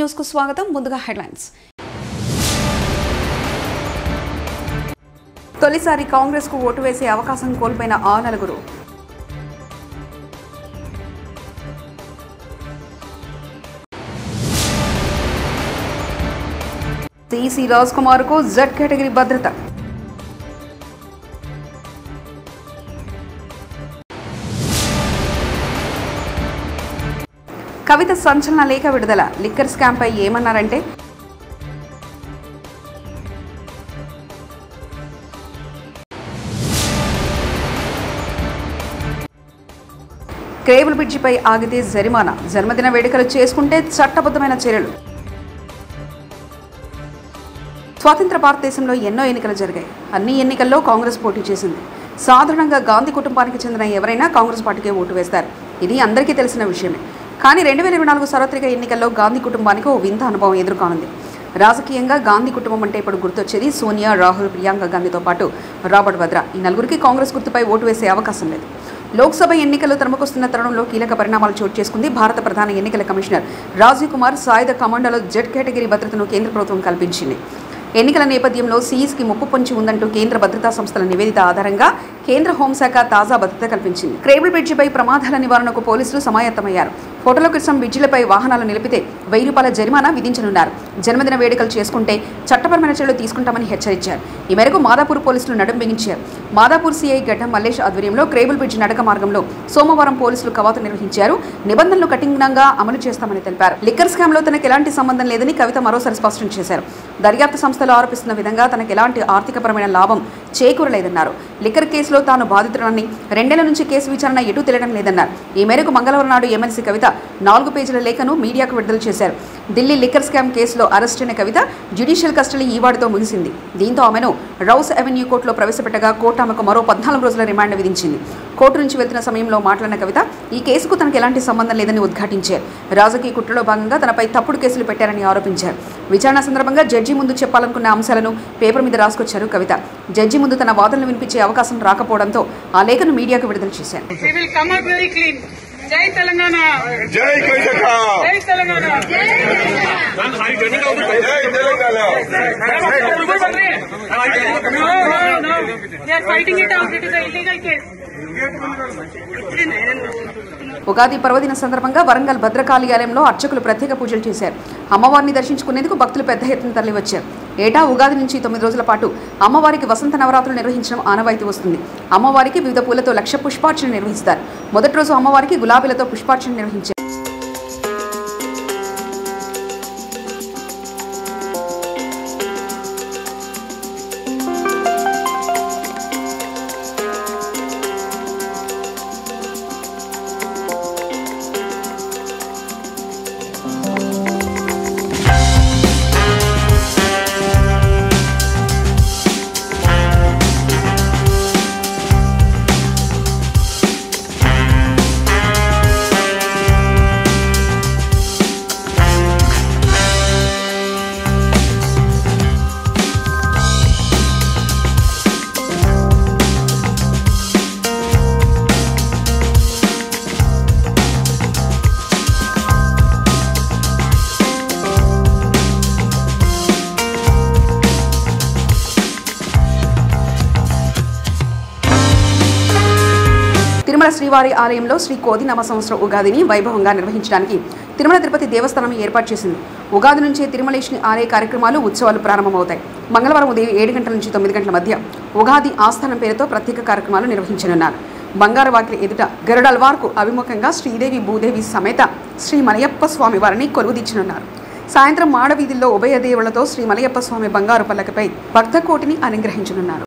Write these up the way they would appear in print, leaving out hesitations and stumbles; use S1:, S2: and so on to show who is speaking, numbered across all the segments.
S1: News కు స్వాగతం. ముందుగా హెడ్లైన్స్. తొలిసారి కాంగ్రెస్ కు ఓటు వేసే అవకాశం కోల్పోయిన ఆ నలుగురు. సిసి రాజ్ కుమార్ కు జెడ్ కేటగిరీ భద్రత. కవిత సంచలన లేఖ విడుదల. లిక్కర్ స్కామ్ పై ఏమన్నారంటే, కేబుల్ బ్రిడ్జిపై ఆగితే జరిమానా, జన్మదిన వేడుకలు చేసుకుంటే చట్టబద్ధమైన చర్యలు. స్వాతంత్ర భారతదేశంలో ఎన్నో ఎన్నికలు జరిగాయి. అన్ని ఎన్నికల్లో కాంగ్రెస్ పోటీ చేసింది. సాధారణంగా గాంధీ కుటుంబానికి చెందిన ఎవరైనా కాంగ్రెస్ పార్టీకే ఓటు వేస్తారు. ఇది అందరికీ తెలిసిన విషయమే. కానీ 2024 సార్వత్రిక ఎన్నికల్లో గాంధీ కుటుంబానికి ఓ వింత అనుభవం ఎదుర్కానుంది. రాజకీయంగా గాంధీ కుటుంబం అంటే ఇప్పుడు గుర్తొచ్చేది సోనియా, రాహుల్, ప్రియాంక గాంధీతో పాటు రాబర్ట్ వద్రా. ఈ నలుగురికి కాంగ్రెస్ గుర్తుపై ఓటు వేసే అవకాశం లేదు. లోక్సభ ఎన్నికలు తరుముకొస్తున్న తరుణంలో కీలక పరిణామాలు చోటు చేసుకుంది. భారత ప్రధాన ఎన్నికల కమిషనర్ రాజీవ్ కుమార్ సాయుధ కమాండోలో జెడ్ కేటగిరీ భద్రతను కేంద్ర ప్రభుత్వం కల్పించింది. ఎన్నికల నేపథ్యంలో సీఈస్కి ముప్పు పొంచి ఉందంటూ కేంద్ర భద్రతా సంస్థల నివేదిక ఆధారంగా కేంద్ర హోంశాఖ తాజా భద్రత కల్పించింది. కేబుల్ బ్రిడ్జిపై ప్రమాదాల నివారణకు పోలీసులు సమాయత్తమయ్యారు. ఫోటోల కోసం బ్రిడ్జిలపై వాహనాలు నిలిపితే 1000 రూపాయల జరిమానా విధించనున్నారు. జన్మదిన వేడుకలు చేసుకుంటే చట్టపరమైన చర్యలు తీసుకుంటామని హెచ్చరించారు. ఈ మేరకు మాదాపూర్ పోలీసులు నడుం బిగించారు. మాదాపూర్ సీఐ గడ్డం మల్లేష్ ఆధ్వర్యంలో కేబుల్ బ్రిడ్జి నడక మార్గంలో సోమవారం పోలీసులు కవాతు నిర్వహించారు. నిబంధనలు కఠినంగా అమలు చేస్తామని తెలిపారు. లిక్కర్ స్కామ్ లో తనకు ఎలాంటి సంబంధం లేదని కవిత మరోసారి స్పష్టం చేశారు. దర్యాప్తు సంస్థలు ఆరోపిస్తున్న విధంగా తనకు ఎలాంటి ఆర్థికపరమైన లాభం చేకూరలేదన్నారు. లిక్కర్ కేసులో తాను బాధితురాలని, 2 ఏళ్ల నుంచి కేసు విచారణ ఎటూ తెలియడం లేదన్నారు. ఈ మేరకు మంగళవారం నాడు ఎమ్మెల్సీ కవిత 4 పేజీల లేఖను మీడియాకు విడుదల చేశారు. ఢిల్లీ లిక్కర్ స్కామ్ కేసులో అరెస్ట్ అయిన కవిత జ్యుడిషియల్ కస్టడీ ఈవాడితో ముగిసింది. దీంతో ఆమెను రౌస్ అవెన్యూ కోర్టులో ప్రవేశపెట్టగా కోర్టు ఆమెకు మరో 14 రోజుల రిమాండ్ విధించింది. కోర్టు నుంచి వెళ్తున్న సమయంలో మాట్లాడిన కవిత ఈ కేసుకు తనకు ఎలాంటి సంబంధం లేదని ఉద్ఘాటించారు. రాజకీయ కుట్రలో భాగంగా తనపై తప్పుడు కేసులు పెట్టారని ఆరోపించారు. విచారణ సందర్భంగా జడ్జి ముందు చెప్పాలనుకున్న అంశాలను పేపర్ మీద రాసుకొచ్చారు కవిత. జడ్జి ముందు తన వాదనలు వినిపించే అవకాశం రాకపోవడంతో ఆ లేఖను మీడియాకు విడుదల చేశారు.
S2: జై తెలంగాణ, జై జై తెలంగాణ, జై
S1: ఉగాది పర్వదిన సందర్భంగా వరంగల్ భద్రకాళి ఆలయంలో అర్చకులు ప్రత్యేక పూజలు చేశారు. అమ్మవారిని దర్శించుకునేందుకు భక్తులు పెద్ద ఎత్తున తరలివచ్చారు. ఏటా ఉగాది నుంచి 9 రోజుల పాటు అమ్మవారికి వసంత నవరాత్రులు నిర్వహించడం ఆనవాయితీ వస్తుంది. అమ్మవారికి వివిధ పూలతో 1,00,000 పుష్పార్చన నిర్వహిస్తారు. మొదటి రోజు అమ్మవారికి గులాబీలతో పుష్పార్చన నిర్వహించారు. తిరుమల శ్రీవారి ఆలయంలో శ్రీ కోది నవ సంవత్సర ఉగాదిని వైభవంగా నిర్వహించడానికి తిరుమల తిరుపతి దేవస్థానం ఏర్పాటు చేసింది. ఉగాది నుంచే తిరుమలేష్ని ఆలయ కార్యక్రమాలు, ఉత్సవాలు ప్రారంభమవుతాయి. మంగళవారం ఉదయం 7 గంటల నుంచి 9 గంటల మధ్య ఉగాది ఆస్థానం పేరుతో ప్రత్యేక కార్యక్రమాలు నిర్వహించనున్నారు. బంగారు వాకిలి ఎదుట గరుడల్వార్కు అభిముఖంగా శ్రీదేవి భూదేవి సమేత శ్రీ మలయప్ప స్వామి వారిని కొలువుదీర్చనున్నారు. సాయంత్రం మాడవీధుల్లో ఉభయ దేవుళ్లతో శ్రీ మలయప్ప స్వామి బంగారు పల్లకిపై భక్త కోటిని అనుగ్రహించనున్నారు.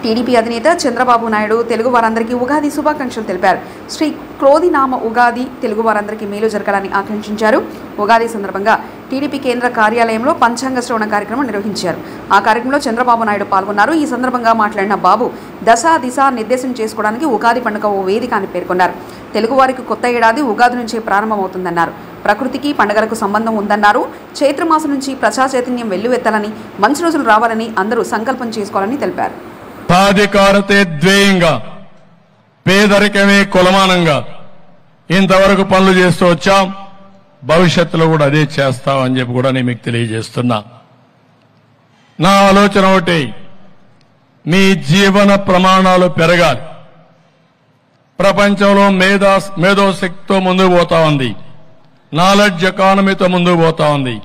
S1: టీడీపీ అధినేత చంద్రబాబు నాయుడు తెలుగు వారందరికీ ఉగాది శుభాకాంక్షలు తెలిపారు. శ్రీ క్రోధినామ ఉగాది తెలుగు వారందరికీ మేలు జరగాలని ఆకాంక్షించారు. ఉగాది సందర్భంగా టీడీపీ కేంద్ర కార్యాలయంలో పంచాంగ శ్రవణ కార్యక్రమం నిర్వహించారు. ఆ కార్యక్రమంలో చంద్రబాబు నాయుడు పాల్గొన్నారు. ఈ సందర్భంగా మాట్లాడిన బాబు దశ దిశ నిర్దేశం చేసుకోవడానికి ఉగాది పండుగ ఓ వేదిక అని పేర్కొన్నారు. తెలుగువారికి కొత్త ఏడాది ఉగాది నుంచే ప్రారంభమవుతుందన్నారు. ప్రకృతికి పండుగలకు సంబంధం ఉందన్నారు. చైత్రమాసం నుంచి ప్రజా చైతన్యం వెల్లువెత్తాలని, మంచి రోజులు రావాలని అందరూ సంకల్పం చేసుకోవాలని తెలిపారు.
S3: సాధికారతే ధ్యేయంగా, పేదరికమే కులమానంగా ఇంతవరకు పనులు చేస్తూ వచ్చాం. భవిష్యత్తులో కూడా అదే చేస్తామని చెప్పి కూడా నేను మీకు తెలియజేస్తున్నా. నా ఆలోచన ఒకటి, మీ జీవన ప్రమాణాలు పెరగాలి. ప్రపంచంలో మేధోశక్తితో ముందుకు పోతా ఉంది. నాలెడ్జ్ ఎకానమీతో ముందుకు పోతా ఉంది.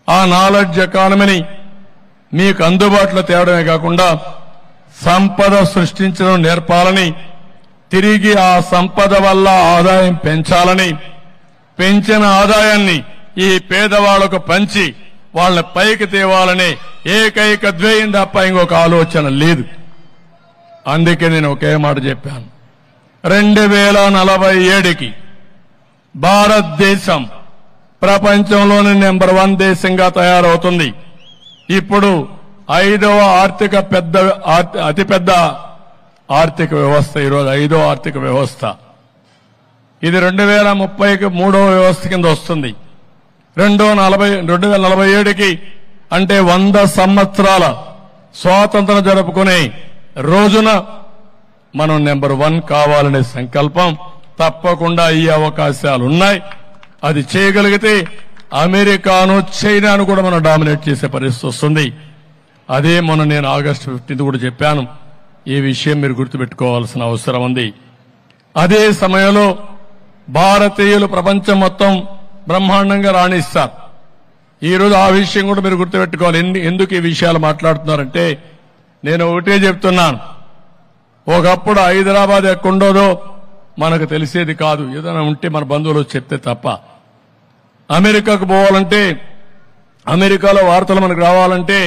S3: ఆ నాలెడ్జ్ ఎకానమీని మీకు అందుబాటులో తేవడమే కాకుండా సంపద సృష్టించడం నేర్పాలని, తిరిగి ఆ సంపద వల్ల ఆదాయం పెంచాలని, పెంచిన ఆదాయాన్ని ఈ పేదవాళ్లకు పంచి వాళ్ళ పైకి తేవాలనే ఏకైక ధ్యేయం తప్ప ఇంకొక ఆలోచన లేదు. అందుకే నేను ఒకే మాట చెప్పాను, 2047కి భారతదేశం ప్రపంచంలోని నెంబర్ 1 దేశంగా తయారవుతుంది. ఇప్పుడు 5వ అతిపెద్ద ఆర్థిక వ్యవస్థ, ఈరోజు 5వ ఆర్థిక వ్యవస్థ. ఇది 2030కి 3వ వ్యవస్థ కింద వస్తుంది. 2047కి అంటే 100 సంవత్సరాల స్వాతంత్రం జరుపుకునే రోజున మనం నెంబర్ 1 కావాలనే సంకల్పం తప్పకుండా ఈ అవకాశాలు ఉన్నాయి. అది చేయగలిగితే అమెరికాను, చైనాను కూడా మనం డామినేట్ చేసే పరిస్థితి వస్తుంది. అదే మొన్న నేను ఆగస్టు 15 కూడా చెప్పాను. ఈ విషయం మీరు గుర్తుపెట్టుకోవాల్సిన అవసరం ఉంది. అదే సమయంలో భారతీయులు ప్రపంచం మొత్తం బ్రహ్మాండంగా రాణిస్తారు. ఈరోజు ఆ విషయం కూడా మీరు గుర్తుపెట్టుకోవాలి. ఎందుకు ఈ విషయాలు మాట్లాడుతున్నారంటే నేను ఒకటే చెప్తున్నాను, ఒకప్పుడు హైదరాబాద్ ఎక్కడుండోదో మనకు తెలిసేది కాదు. ఏదైనా ఉంటే మన బంధువులు చెప్తే తప్ప. అమెరికాకు పోవాలంటే, అమెరికాలో వార్తలు మనకు రావాలంటే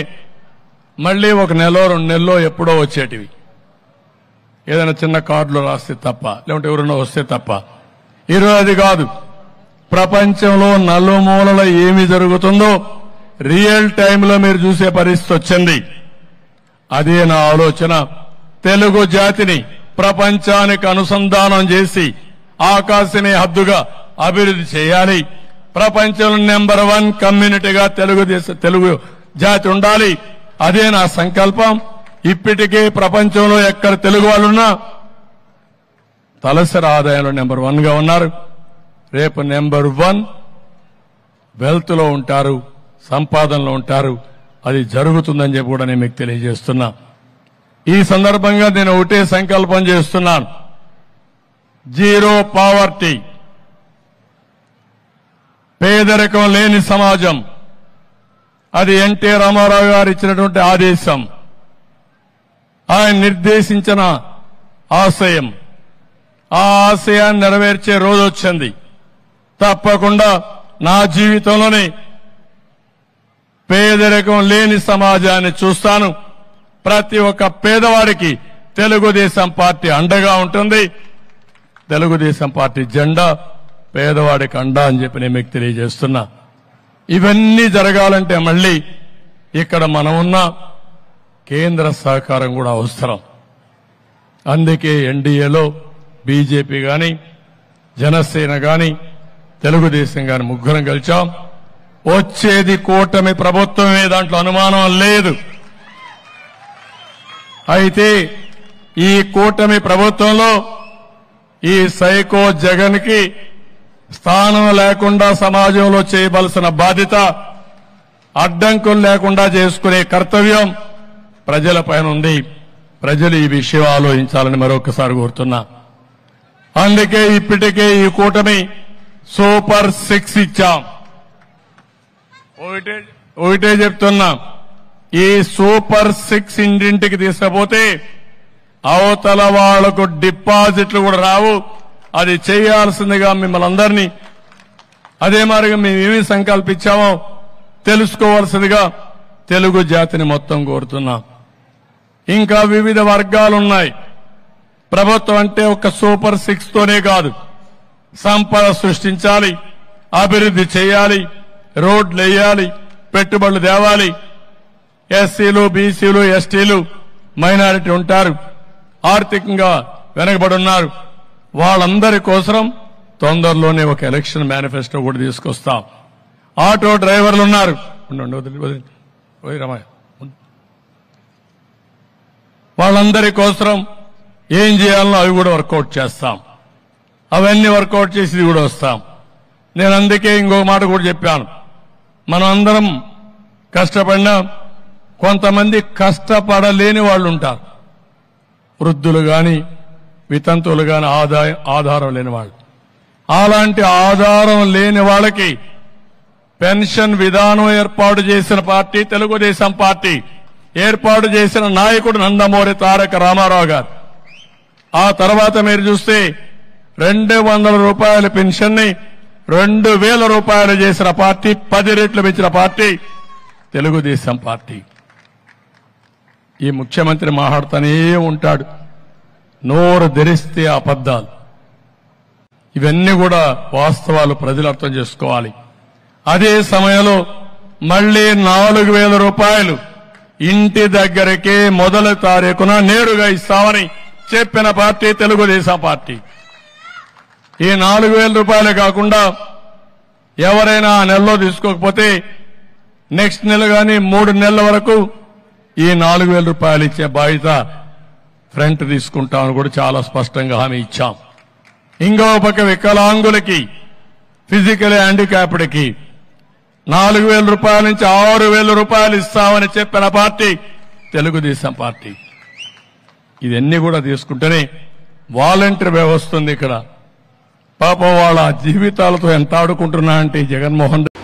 S3: మళ్లీ 1 నెలలో 2 నెలలో ఎప్పుడో వచ్చేటివి. ఏదైనా చిన్న కార్డులో రాస్తే తప్ప, లేకుంటే ఎవరైనా వస్తే తప్ప. ఈరోజు అది కాదు. ప్రపంచంలో నలుమూలల ఏమి జరుగుతుందో రియల్ టైంలో మీరు చూసే పరిస్థితి వచ్చింది. అదే నా ఆలోచన. తెలుగు జాతిని ప్రపంచానికి అనుసంధానం చేసి ఆకాశమే హద్దుగా అభివృద్ధి చేయాలి. ప్రపంచంలో నెంబర్ 1 కమ్యూనిటీగా తెలుగు జాతి ఉండాలి. అదే నా సంకల్పం. ఇప్పటికే ప్రపంచంలో ఎక్కడ తెలుగు వాళ్ళున్నా తలసరి ఆదాయంలో నెంబర్ 1గా ఉన్నారు. రేపు నెంబర్ 1 వెల్త్ లో ఉంటారు, సంపాదనలో ఉంటారు. అది జరుగుతుందని చెప్పి కూడా నేను మీకు తెలియజేస్తున్నా. ఈ సందర్భంగా నేను ఒకటే సంకల్పం చేస్తున్నాను, జీరో పావర్టీ, పేదరికం లేని సమాజం. అది ఎన్టీ రామారావు గారు ఇచ్చినటువంటి ఆదేశం, ఆయన నిర్దేశించిన ఆశయం. ఆ ఆశయాన్ని నెరవేర్చే రోజు వచ్చింది. తప్పకుండా నా జీవితంలోనే పేదరికం లేని సమాజాన్ని చూస్తాను. ప్రతి ఒక్క పేదవాడికి తెలుగుదేశం పార్టీ అండగా ఉంటుంది. తెలుగుదేశం పార్టీ జెండా పేదవాడికి అండా అని చెప్పి నేను మీకు తెలియజేస్తున్నా. ఇవన్నీ జరగాలంటే మళ్లీ ఇక్కడ మనమున్న కేంద్ర సహకారం కూడా అవసరం. అందుకే ఎన్డీఏలో బీజేపీ గాని, జనసేన గాని, తెలుగుదేశం గాని ముగ్గురం కలిచాం. వచ్చేది కూటమి ప్రభుత్వమే, దాంట్లో అనుమానం లేదు. అయితే ఈ కూటమి ప్రభుత్వంలో ఈ సైకో జగన్ కి స్థానం లేకుండా సమాజంలో చేయవలసిన బాధ్యత, అడ్డంకులు లేకుండా చేసుకునే కర్తవ్యం ప్రజలపైన ఉంది. ప్రజలు ఈ విషయం ఆలోచించాలని మరొకసారి కోరుతున్నా. అందుకే ఇప్పటికే ఈ కూటమి సూపర్ 6 ఇచ్చాం. ఒకటే చెప్తున్నా, ఈ సూపర్ 6 ఇంటింటికి తీసుకపోతే అవతల వాళ్లకు డిపాజిట్లు కూడా రావు. అది చేయాల్సిందిగా మిమ్మల్ని అందరినీ, అదే మాదిరిగా మేమేమి సంకల్పించామో తెలుసుకోవాల్సిందిగా తెలుగు జాతిని మొత్తం కోరుతున్నాం. ఇంకా వివిధ వర్గాలు ఉన్నాయి. ప్రభుత్వం అంటే ఒక సూపర్ 6 తోనే కాదు, సంపద సృష్టించాలి, అభివృద్ధి చేయాలి, రోడ్లు వేయాలి, పెట్టుబడులు తేవాలి. ఎస్సీలు, బీసీలు, ఎస్టీలు, మైనారిటీ ఉంటారు, ఆర్థికంగా వెనకబడి ఉన్నారు. వాళ్ళందరి కోసం తొందరలోనే ఒక ఎలక్షన్ మేనిఫెస్టో కూడా తీసుకొస్తాం. ఆటో డ్రైవర్లు ఉన్నారు, వాళ్ళందరి కోసం ఏం చేయాలనో అవి కూడా వర్కౌట్ చేస్తాం. అవన్నీ వర్కౌట్ చేసి కూడా వస్తాం. నేను అందుకే ఇంకొక మాట కూడా చెప్పాను, మనం అందరం కష్టపడినా కొంతమంది కష్టపడలేని వాళ్ళు ఉంటారు, వృద్ధులు గాని వితంతువులు గాని ఆధారం లేని వాళ్ళు. అలాంటి ఆధారం లేని వాళ్ళకి పెన్షన్ విధానం ఏర్పాటు చేసిన పార్టీ తెలుగుదేశం పార్టీ. ఏర్పాటు చేసిన నాయకుడు నందమూరి తారక రామారావు గారు. ఆ తర్వాత మీరు చూస్తే 200 రూపాయల పెన్షన్ ని 2000 రూపాయలు చేసిన పార్టీ, 10 రెట్లు పెంచిన పార్టీ తెలుగుదేశం పార్టీ. ఈ ముఖ్యమంత్రి మాట్లాడుతూనే ఉంటాడు, నోరు ధరిస్తే అబద్దాలు. ఇవన్నీ కూడా వాస్తవాలు, ప్రజలు అర్థం చేసుకోవాలి. అదే సమయంలో మళ్లీ 4000 రూపాయలు ఇంటి దగ్గరకే మొదటి తారీఖున నేరుగా ఇస్తామని చెప్పిన పార్టీ తెలుగుదేశం పార్టీ. ఈ 4000 రూపాయలే కాకుండా ఎవరైనా ఆ నెలలో తీసుకోకపోతే నెక్స్ట్ నెల గాని 3 నెలల వరకు ఈ 4000 రూపాయలు ఇచ్చే బాధ్యత ఫ్రంట్ తీసుకుంటామని కూడా చాలా స్పష్టంగా హామీ ఇచ్చాం. ఇంకో పక్క వికలాంగులకి, ఫిజికల్ హ్యాండిక్యాప్డ్కి 4000 రూపాయల నుంచి 6000 రూపాయలు ఇస్తామని చెప్పిన పార్టీ తెలుగుదేశం పార్టీ. ఇవన్నీ కూడా తీసుకుంటేనే వాలంటీర్ వ్యవస్థ ఉంది ఇక్కడ. పాపం వాళ్ళ జీవితాలతో ఎంత ఆడుకుంటున్నా అంటే జగన్మోహన్ రెడ్డి.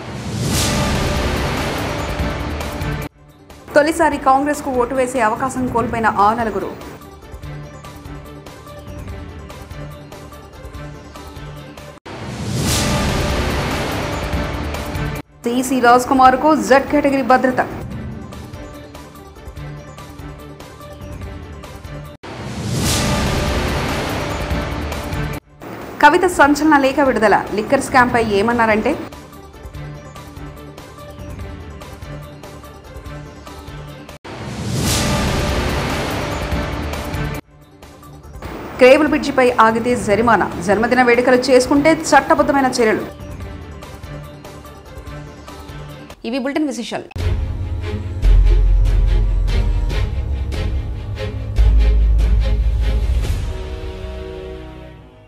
S1: తొలిసారి కాంగ్రెస్ కు ఓటు వేసే అవకాశం కోల్పోయిన ఆ నలుగురు సిసి రాజ్ కుమార్ కు జెడ్ కేటగిరీ భద్రత. కవిత సంచలన లేఖ విడుదల. లిక్కర్ స్కామ్ పై ఏమన్నారంటే, కేబుల్ బ్రిడ్జిపై ఆగితే జరిమానా, జన్మదిన వేడుకలు చేసుకుంటే చట్టబద్ధమైన చర్యలు. ఇవి బులెటిన్ విశేషాలు.